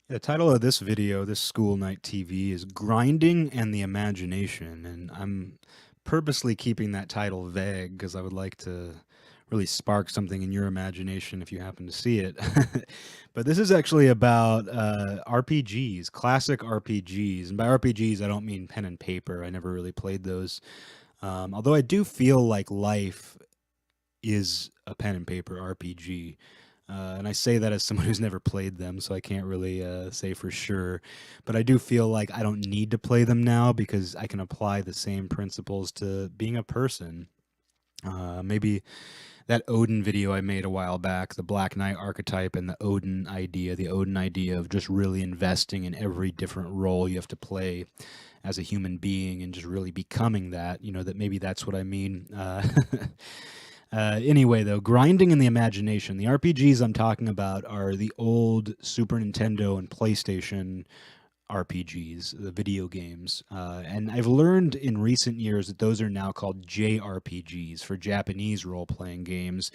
The title of this video, this school night TV, is Grinding and the Imagination, and I'm purposely keeping that title vague because I would like to really spark something in your imagination if you happen to see it. But this is actually about RPGs, classic RPGs, and by RPGs I don't mean pen and paper. I never really played those. Although I do feel like life is a pen and paper RPG. And I say that as someone who's never played them, so I can't really say for sure. But I do feel like I don't need to play them now because I can apply the same principles to being a person. Maybe that Odin video I made a while back, the Black Knight archetype and the Odin idea of just really investing in every different role you have to play as a human being and just really becoming that, that maybe that's what I mean. Anyway, though, grinding in the imagination. The RPGs I'm talking about are the old Super Nintendo and PlayStation RPGs, the video games. And I've learned in recent years that those are now called JRPGs for Japanese role playing games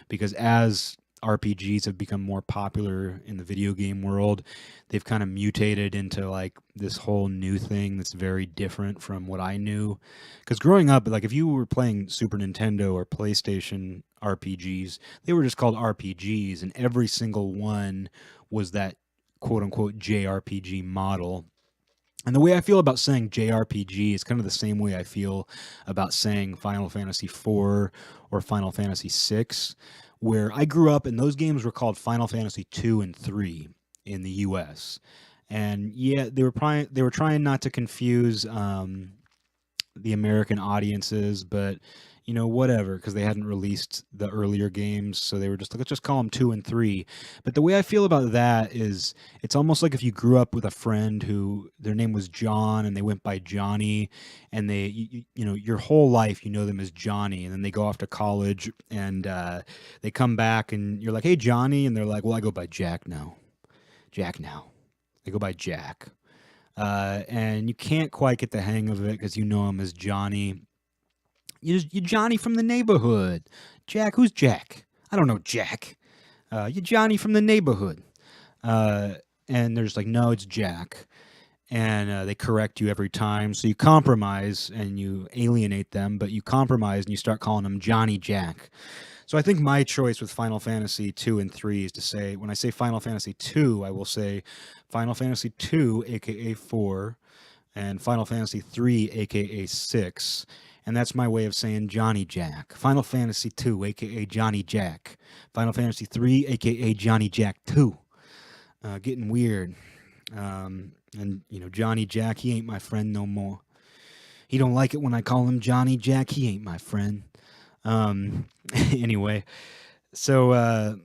because as RPGs have become more popular in the video game world, they've kind of mutated into like this whole new thing that's very different from what I knew. Because growing up, like if you were playing Super Nintendo or PlayStation RPGs, they were just called RPGs, and every single one was that quote unquote JRPG model. And the way I feel about saying JRPG is kind of the same way I feel about saying Final Fantasy IV or Final Fantasy VI, where I grew up and those games were called Final Fantasy II and III in the US. And yeah, they were trying not to confuse the American audiences, but whatever, because they hadn't released the earlier games, so they were just like, let's just call them two and three. But the way I feel about that is, it's almost like if you grew up with a friend who their name was John and they went by Johnny, and your whole life you know them as Johnny, and then they go off to college and they come back and you're like, hey Johnny, and they're like, well, I go by Jack now. Jack now. They go by Jack. And you can't quite get the hang of it because you know him as Johnny. You're Johnny from the neighborhood. Jack, who's Jack? I don't know Jack. You're Johnny from the neighborhood. Uh, and they're just like, no, it's Jack. And they correct you every time. So you compromise and you alienate them, but you compromise and you start calling them Johnny Jack. So I think my choice with Final Fantasy 2 and 3 is to say, when I say Final Fantasy 2, I will say Final Fantasy 2, aka 4, and Final Fantasy 3, aka 6. And that's my way of saying Johnny Jack. Final Fantasy 2, aka Johnny Jack. Final Fantasy 3, aka Johnny Jack 2. Getting weird. And Johnny Jack, he ain't my friend no more. He don't like it when I call him Johnny Jack. He ain't my friend. Anyway, so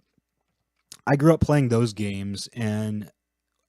I grew up playing those games, and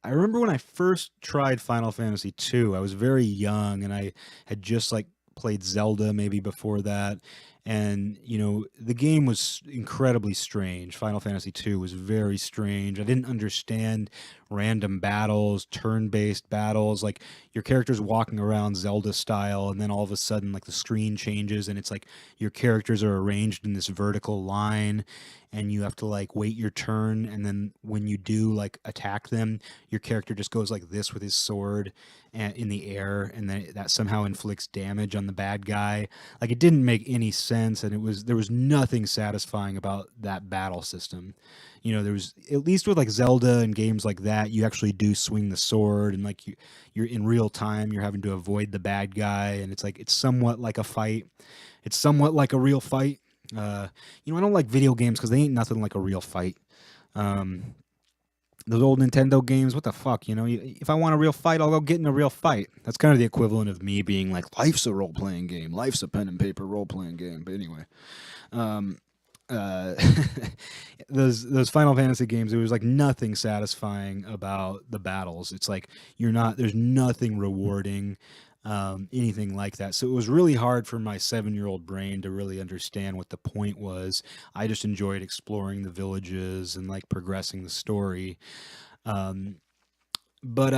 I remember when I first tried Final Fantasy 2, I was very young, and I had just like played Zelda maybe before that. And the game was incredibly strange. Final Fantasy 2 was very strange. I didn't understand random battles, turn-based battles. Like your character's walking around Zelda style, and then all of a sudden, like the screen changes, and it's like your characters are arranged in this vertical line, and you have to like wait your turn, and then when you do like attack them, your character just goes like this with his sword and in the air, and then that somehow inflicts damage on the bad guy. Like it didn't make any sense, and there was nothing satisfying about that battle system. There was, at least with like Zelda and games like that, you actually do swing the sword, and like you're in real time, you're having to avoid the bad guy, and it's like it's somewhat like a fight. It's somewhat like a real fight. I don't like video games because they ain't nothing like a real fight. Um, those old Nintendo games, what the fuck, if I want a real fight, I'll go get in a real fight. That's kind of the equivalent of me being like, life's a role playing game, life's a pen and paper role playing game. But anyway, um, uh, those Final Fantasy games, there was like nothing satisfying about the battles. It's like there's nothing rewarding, anything like that. So it was really hard for my 7-year-old brain to really understand what the point was. I just enjoyed exploring the villages and like progressing the story. Um, but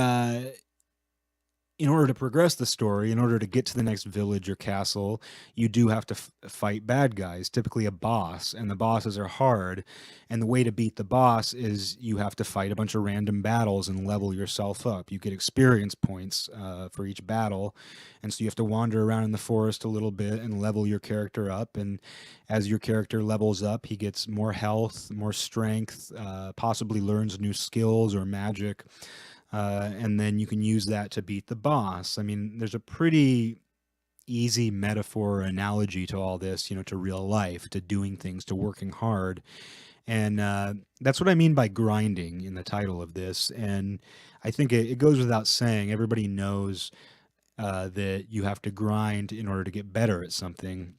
in order to progress the story, in order to get to the next village or castle, you do have to fight bad guys, typically a boss, and the bosses are hard. And the way to beat the boss is you have to fight a bunch of random battles and level yourself up. You get experience points for each battle, and so you have to wander around in the forest a little bit and level your character up. And as your character levels up, he gets more health, more strength, possibly learns new skills or magic, and then you can use that to beat the boss. I mean, there's a pretty easy metaphor or analogy to all this, to real life, to doing things, to working hard. And that's what I mean by grinding in the title of this. And I think it goes without saying, everybody knows that you have to grind in order to get better at something.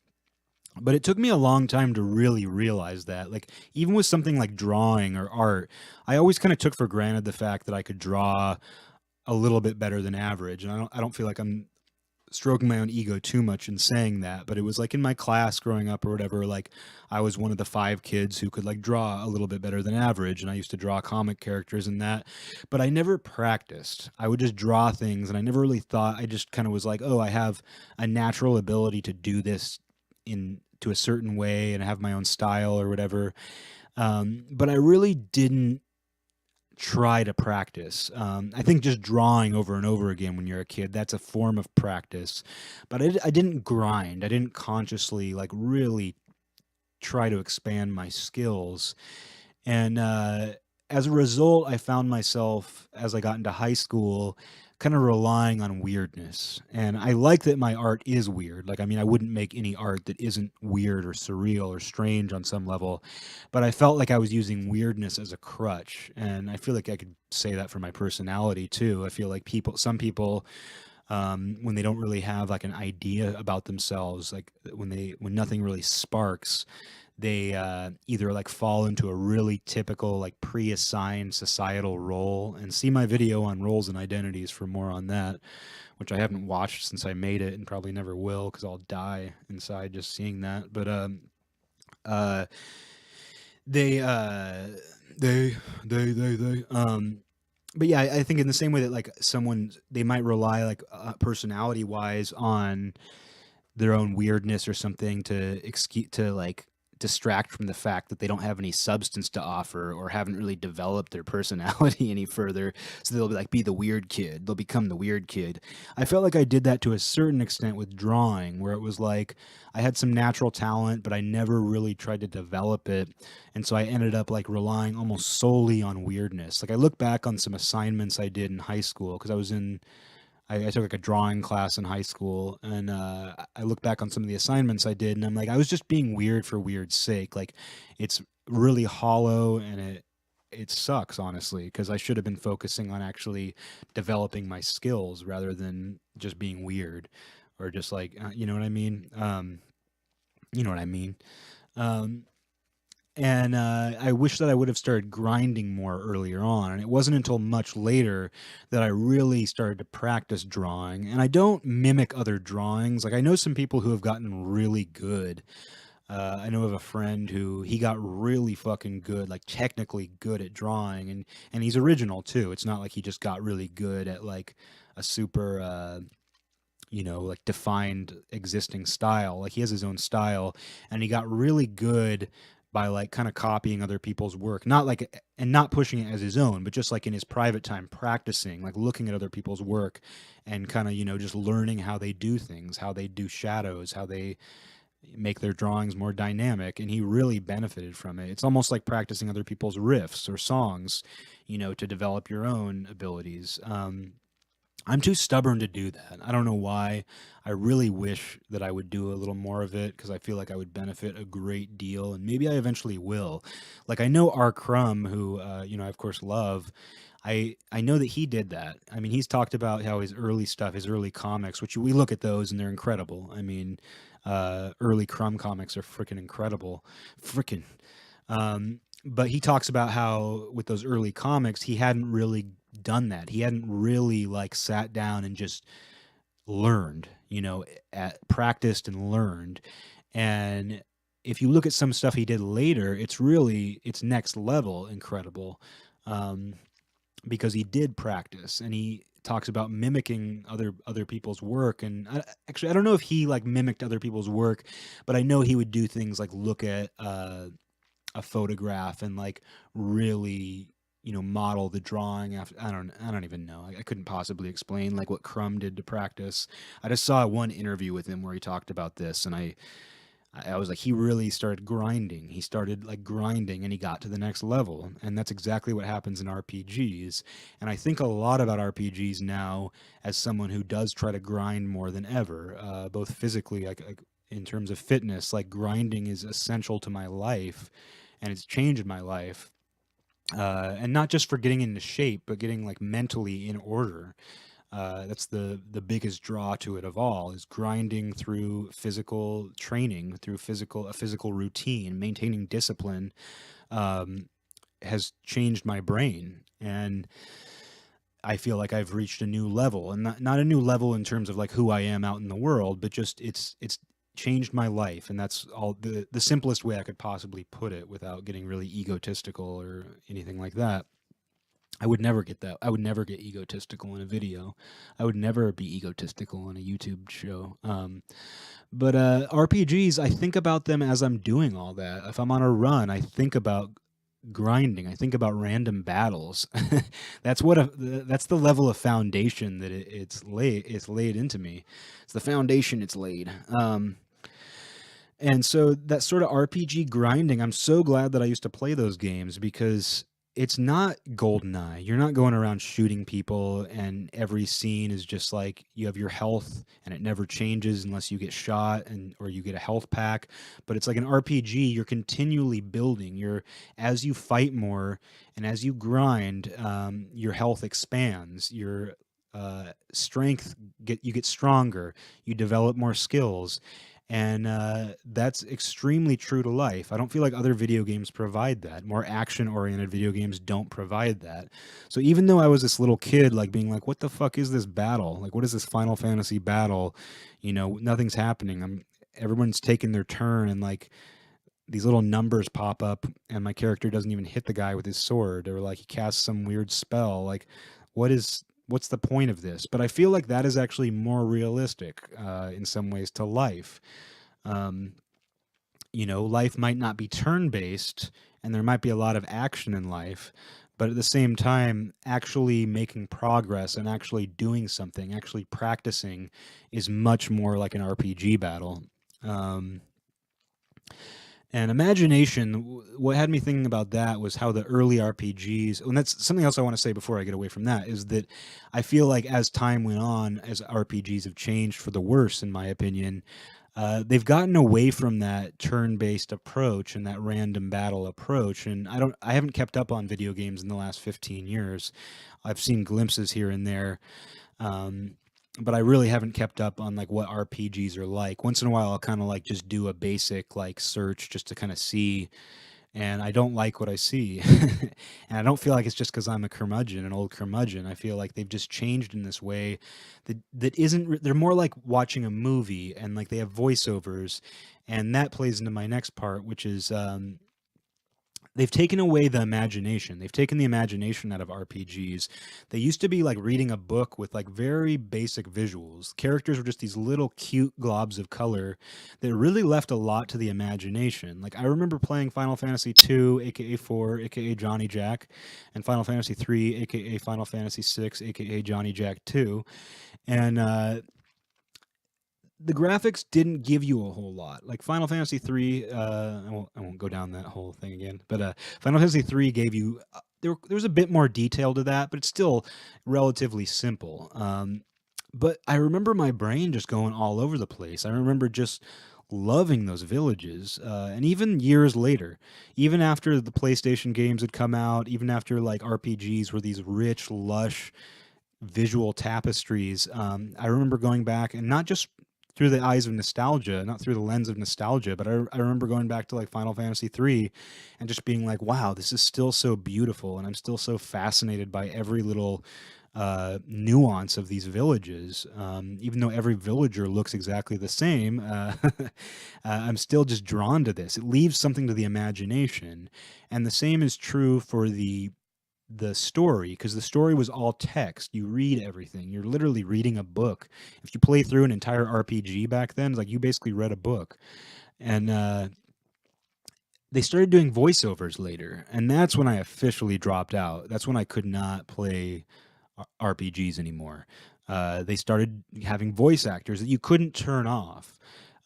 But it took me a long time to really realize that. Like, even with something like drawing or art, I always kind of took for granted the fact that I could draw a little bit better than average. And I don't feel like I'm stroking my own ego too much in saying that, but it was like in my class growing up or whatever, like I was one of the 5 kids who could like draw a little bit better than average, and I used to draw comic characters and that, but I never practiced. I would just draw things and I never really thought. I just kind of was like, oh, I have a natural ability to do this in to a certain way and have my own style or whatever. But I really didn't try to practice. I think just drawing over and over again when you're a kid, that's a form of practice. But I didn't grind. I didn't consciously like really try to expand my skills. And as a result, I found myself as I got into high school kind of relying on weirdness. And I like that my art is weird. Like, I mean, I wouldn't make any art that isn't weird or surreal or strange on some level. But I felt like I was using weirdness as a crutch. And I feel like I could say that for my personality too. I feel like some people, when they don't really have like an idea about themselves, like when nothing really sparks, they either like fall into a really typical like pre-assigned societal role. And see my video on roles and identities for more on that, which I haven't watched since I made it and probably never will because I'll die inside just seeing that. But uh they they but yeah, I think in the same way that like someone, they might rely like personality wise on their own weirdness or something to excuse, to like distract from the fact that they don't have any substance to offer or haven't really developed their personality any further. So they'll be like, be the weird kid. They'll become the weird kid. I felt like I did that to a certain extent with drawing, where it was like I had some natural talent, but I never really tried to develop it. And so I ended up like relying almost solely on weirdness. Like I look back on some assignments I did in high school because I took like a drawing class in high school, and I look back on some of the assignments I did, and I'm like, I was just being weird for weird's sake. Like, it's really hollow, and it sucks honestly because I should have been focusing on actually developing my skills rather than just being weird, or just like you know what I mean. You know what I mean. Um, and I wish that I would have started grinding more earlier on. And it wasn't until much later that I really started to practice drawing. And I don't mimic other drawings. Like I know some people who have gotten really good. I know of a friend who he got really fucking good, like technically good at drawing, and he's original too. It's not like he just got really good at like a super like defined existing style. Like he has his own style, and he got really good by like kind of copying other people's work, not like, and not pushing it as his own, but just like in his private time practicing, like looking at other people's work and kind of, just learning how they do things, how they do shadows, how they make their drawings more dynamic. And he really benefited from it. It's almost like practicing other people's riffs or songs, to develop your own abilities. I'm too stubborn to do that. I don't know why. I really wish that I would do a little more of it because I feel like I would benefit a great deal, and maybe I eventually will. Like I know r.crumb, who I of course love. I know that he did that. I mean, he's talked about how his early stuff, his early comics, which we look at those and they're incredible. I mean, early Crumb comics are freaking incredible, freaking. But he talks about how with those early comics, he hadn't really done that. He hadn't really like sat down and just learned, practiced and learned. And if you look at some stuff he did later, it's next level incredible. Um, because he did practice, and he talks about mimicking other people's work. And actually, I don't know if he like mimicked other people's work, but I know he would do things like look at a photograph and like really model the drawing after. I don't even know. I couldn't possibly explain like what Crumb did to practice. I just saw one interview with him where he talked about this, and I was like, he really started grinding. He started like grinding and he got to the next level. And that's exactly what happens in RPGs. And I think a lot about RPGs now as someone who does try to grind more than ever, both physically, like in terms of fitness, like grinding is essential to my life and it's changed my life. And not just for getting into shape, but getting like mentally in order. That's the biggest draw to it of all, is grinding through physical training, through a physical routine, maintaining discipline. um, has changed my brain, and I feel like I've reached a new level, and not a new level in terms of like who I am out in the world, but just it's changed my life, and that's all the simplest way I could possibly put it without getting really egotistical or anything like that. I would never get that. I would never get egotistical in a video. I would never be egotistical on a YouTube show. But RPGs, I think about them as I'm doing all that. If I'm on a run, I think about grinding. I think about random battles. That's the level of foundation that it's laid into me. It's the foundation it's laid. And so that sort of RPG grinding, I'm so glad that I used to play those games, because it's not GoldenEye. You're not going around shooting people and every scene is just like you have your health and it never changes unless you get shot and or you get a health pack. But it's like an RPG, you're continually building. As you fight more and as you grind, your health expands. Your strength you get stronger. You develop more skills, and that's extremely true to life. I don't feel like other video games provide that. More action-oriented video games don't provide that. So even though I was this little kid, like being like, "What the fuck is this battle? Like, what is this Final Fantasy battle? Nothing's happening. Everyone's taking their turn, and like these little numbers pop up, and my character doesn't even hit the guy with his sword, or like he casts some weird spell. Like, what's the point of this?" But I feel like that is actually more realistic in some ways to life. um, Life might not be turn based and there might be a lot of action in life, but at the same time, actually making progress and actually doing something, actually practicing, is much more like an RPG battle. Um, and imagination, what had me thinking about that was how the early RPGs, and that's something else I want to say before I get away from that, is that I feel like as time went on, as RPGs have changed for the worse, in my opinion, they've gotten away from that turn-based approach and that random battle approach. And I haven't kept up on video games in the last 15 years. I've seen glimpses here and there. Um, but I really haven't kept up on like what RPGs are like. Once in a while, I'll kind of like just do a basic like search just to kind of see, and I don't like what I see. And I don't feel like it's just because I'm a curmudgeon, an old curmudgeon. I feel like they've just changed in this way that isn't. They're more like watching a movie, and like they have voiceovers, and that plays into my next part, which is they've taken away the imagination. They've taken the imagination out of RPGs. They used to be like reading a book with like very basic visuals. Characters were just these little cute globs of color that really left a lot to the imagination. Like I remember playing Final Fantasy 2, aka 4, aka Johnny Jack, and Final Fantasy 3, aka Final Fantasy 6, aka Johnny Jack 2. And the graphics didn't give you a whole lot. Like Final Fantasy 3, I won't go down that whole thing again. But Final Fantasy 3 gave you there was a bit more detail to that, but it's still relatively simple. But I remember my brain just going all over the place. I remember just loving those villages, and even years later, even after the PlayStation games had come out, even after like RPGs were these rich, lush visual tapestries. I remember going back, and not just through the eyes of nostalgia, not through the lens of nostalgia, but I remember going back to like Final Fantasy 3 and just being like, wow, this is still so beautiful. And I'm still so fascinated by every little nuance of these villages. Even though every villager looks exactly the same, I'm still just drawn to this. It leaves something to the imagination. And the same is true for the the story, because the story was all text. You read everything. You're literally reading a book. If you play through an entire RPG back then, it's like you basically read a book. And they started doing voiceovers later, and that's when I officially dropped out. That's when I could not play RPGs anymore. They started having voice actors that you couldn't turn off.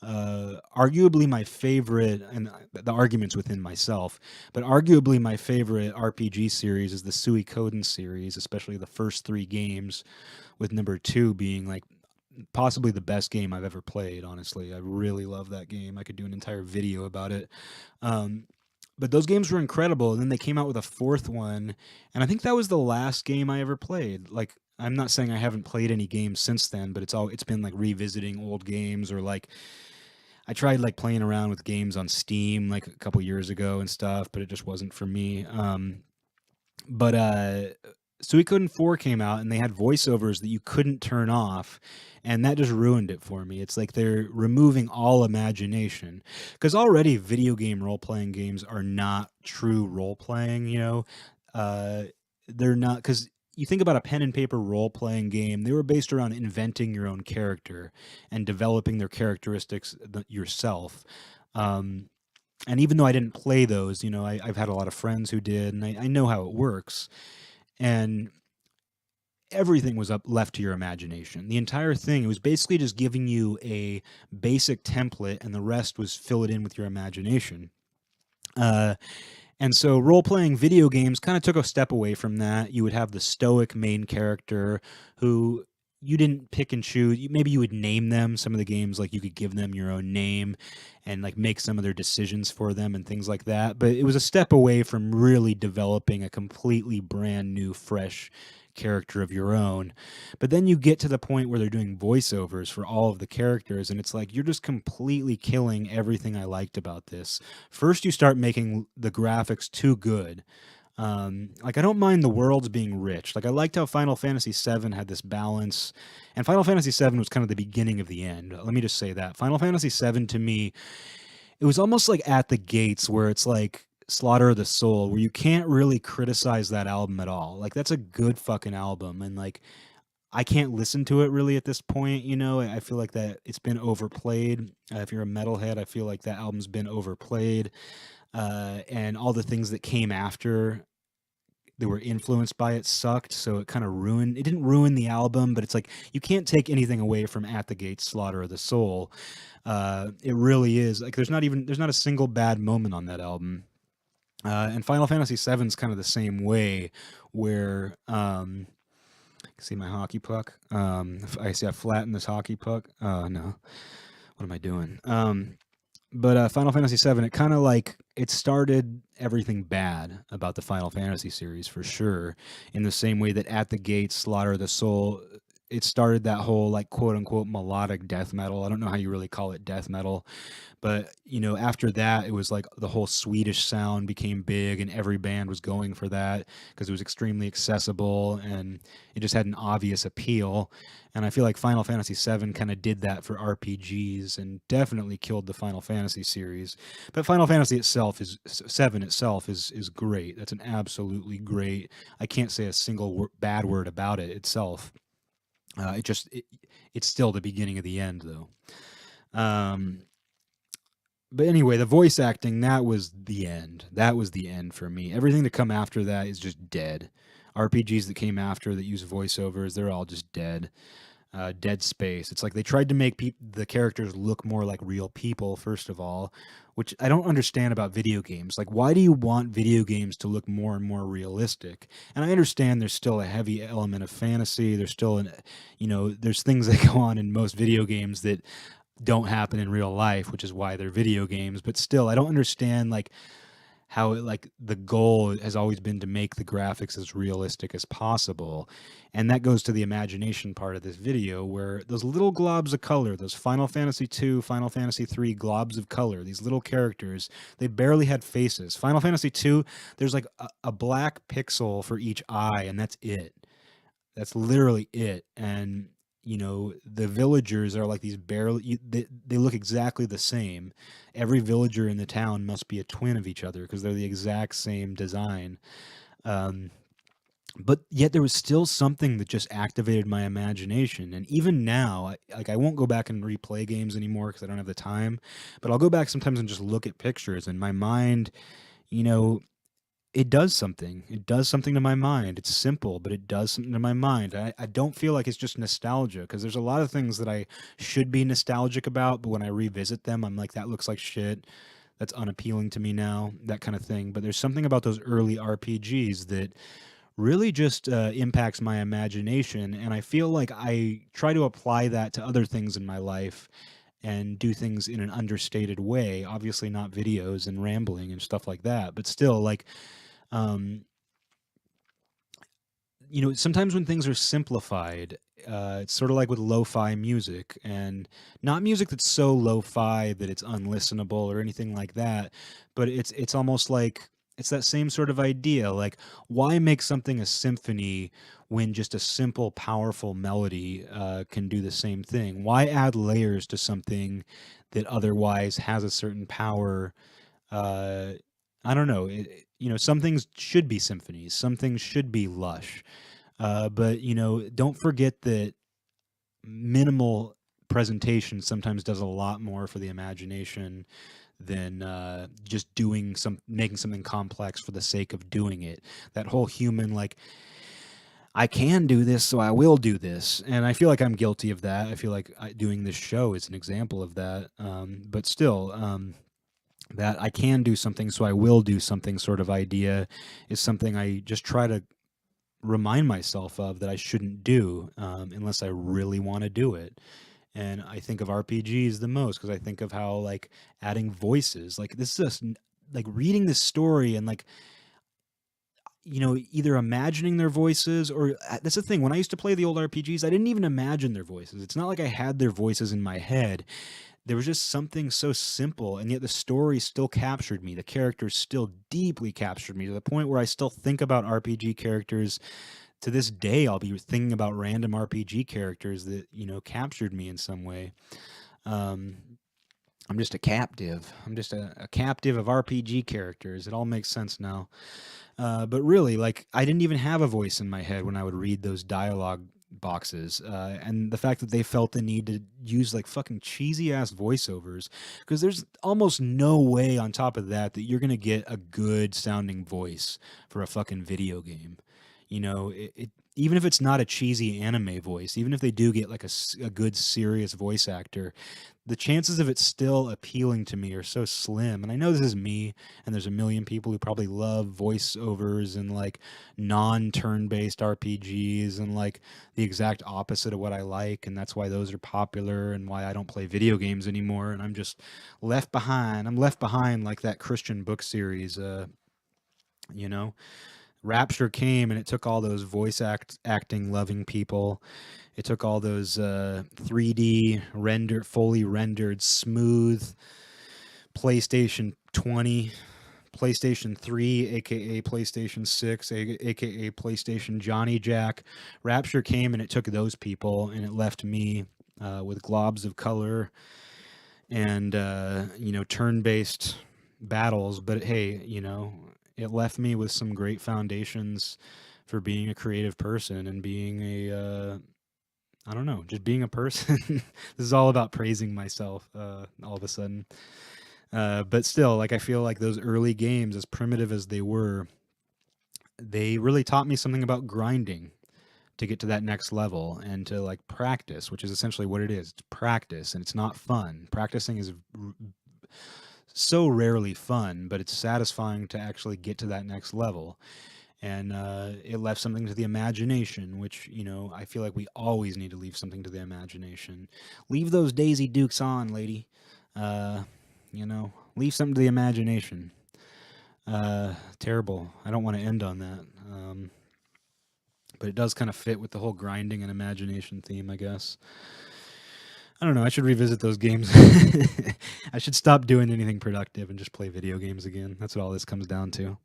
Arguably my favorite, and the arguments within myself, but arguably my favorite RPG series is the Suikoden series, especially the first three games, with number two being like possibly the best game I've ever played. Honestly, I really love that game. I could do an entire video about it. Um, but those games were incredible. And then they came out with a fourth one, and I think that was the last game I ever played. Like, I'm not saying I haven't played any games since then, but it's been like revisiting old games, or like I tried like playing around with games on Steam like a couple years ago and stuff, but it just wasn't for me. But Suikoden 4 came out, and they had voiceovers that you couldn't turn off, and that just ruined it for me. It's like they're removing all imagination, because already video game role-playing games are not true role-playing, you know? Uh, they're not, because you think about a pen and paper role-playing game, they were based around inventing your own character and developing their characteristics yourself. Um, and even though I didn't play those, you know, I've had a lot of friends who did, and I know how it works. And everything was up left to your imagination. The entire thing, it was basically just giving you a basic template, and the rest was fill it in with your imagination. And so role playing video games kind of took a step away from that. You would have the stoic main character who you didn't pick and choose. Maybe you would name them. Some of the games, like you could give them your own name and like make some of their decisions for them and things like that. But it was a step away from really developing a completely brand new, fresh character of your own. But then you get to the point where they're doing voiceovers for all of the characters, and it's like you're just completely killing everything I liked about this. First, you start making the graphics too good. Like I don't mind the worlds being rich. Like I liked how Final Fantasy VII had this balance, and Final Fantasy VII was kind of the beginning of the end. Let me just say that Final Fantasy VII to me, it was almost like At the Gates, where it's like Slaughter of the Soul, where you can't really criticize that album at all. Like that's a good fucking album, and like I can't listen to it really at this point. You know, I feel like that it's been overplayed. If you're a metalhead, I feel like that album's been overplayed, and all the things that came after that were influenced by it sucked. So it kind of ruined. It didn't ruin the album, but it's like you can't take anything away from At the Gates, Slaughter of the Soul. It really is like there's not a single bad moment on that album. And Final Fantasy VII is kind of the same way, where see my hockey puck. I see I flattened this hockey puck. No, what am I doing? But Final Fantasy VII, it kind of like it started everything bad about the Final Fantasy series for sure. In the same way that At the Gates, Slaughter of the Soul, it started that whole like quote unquote melodic death metal. I don't know how you really call it death metal, but you know, after that, it was like the whole Swedish sound became big, and every band was going for that because it was extremely accessible and it just had an obvious appeal. And I feel like Final Fantasy VII kind of did that for RPGs and definitely killed the Final Fantasy series. But Final Fantasy itself is VII itself is great. That's an absolutely great. I can't say a single bad word about it itself. It's still the beginning of the end though. But anyway, the voice acting, that was the end. That was the end for me. Everything to come after that is just dead. RPGs that came after that use voiceovers, they're all just dead. Dead space. It's like they tried to make the characters look more like real people, first of all, which I don't understand about video games. Like, why do you want video games to look more and more realistic? And I understand there's still a heavy element of fantasy. There's still there's things that go on in most video games that don't happen in real life, which is why they're video games. But still, I don't understand like how like the goal has always been to make the graphics as realistic as possible. And that goes to the imagination part of this video, where those little globs of color, those Final Fantasy II, Final Fantasy III globs of color, these little characters, they barely had faces. Final Fantasy II, there's like a black pixel for each eye, and that's it. That's literally it. And you know, the villagers are like these they look exactly the same. Every villager in the town must be a twin of each other because they're the exact same design. Um, but yet there was still something that just activated my imagination. And even now, I won't go back and replay games anymore because I don't have the time, but I'll go back sometimes and just look at pictures, and my mind, you know, it does something. It does something to my mind. It's simple, but it does something to my mind. I don't feel like it's just nostalgia, because there's a lot of things that I should be nostalgic about, but when I revisit them, I'm like, that looks like shit. That's unappealing to me now, that kind of thing. But there's something about those early RPGs that really just impacts my imagination. And I feel like I try to apply that to other things in my life and do things in an understated way. Obviously, not videos and rambling and stuff like that, but still, like, um, sometimes when things are simplified, it's sort of like with lo-fi music, and not music that's so lo-fi that it's unlistenable or anything like that, but it's almost like it's that same sort of idea. Like, why make something a symphony when just a simple, powerful melody can do the same thing? Why add layers to something that otherwise has a certain power? uh, I don't know. Some things should be symphonies, some things should be lush, but don't forget that minimal presentation sometimes does a lot more for the imagination than just making something complex for the sake of doing it. That whole human, like, I can do this, so I will do this, and I feel like I'm guilty of that. I feel like doing this show is an example of that. But still, that I can do something, so I will do something sort of idea is something I just try to remind myself of, that I shouldn't do unless I really want to do it. And I think of RPGs the most because I think of how, like, adding voices, like, this is just like reading this story and, like, either imagining their voices, or that's the thing. When I used to play the old RPGs, I didn't even imagine their voices. It's not like I had their voices in my head. There was just something so simple, and yet the story still captured me. The characters still deeply captured me, to the point where I still think about RPG characters to this day. I'll be thinking about random RPG characters that captured me in some way. Um, I'm just a captive. I'm just a captive of RPG characters. It all makes sense now. But really, like, I didn't even have a voice in my head when I would read those dialogue boxes, and the fact that they felt the need to use, like, fucking cheesy ass voiceovers, because there's almost no way on top of that you're gonna get a good sounding voice for a fucking video game. Even if it's not a cheesy anime voice, even if they do get, like, a good serious voice actor, the chances of it still appealing to me are so slim. And I know this is me, and there's a million people who probably love voiceovers and, like, non-turn-based RPGs, and, like, the exact opposite of what I like, and that's why those are popular and why I don't play video games anymore, and I'm just left behind. I'm left behind like that Christian book series. You know, Rapture came and it took all those acting loving people. It took all those 3D fully rendered, smooth PlayStation 20, PlayStation 3, aka PlayStation 6, aka PlayStation Johnny Jack. Rapture came and it took those people and it left me with globs of color and turn-based battles. But hey, it left me with some great foundations for being a creative person and being a I don't know, just being a person. This is all about praising myself all of a sudden. But still, like, I feel like those early games, as primitive as they were, they really taught me something about grinding to get to that next level, and to, like, practice, which is essentially what it is. It's practice, and it's not fun. Practicing is so rarely fun, but it's satisfying to actually get to that next level. And it left something to the imagination, which, I feel like we always need to leave something to the imagination. Leave those Daisy Dukes on, lady. Uh, leave something to the imagination. Terrible. I don't want to end on that. But it does kind of fit with the whole grinding and imagination theme, I guess. I don't know. I should revisit those games. I should stop doing anything productive and just play video games again. That's what all this comes down to.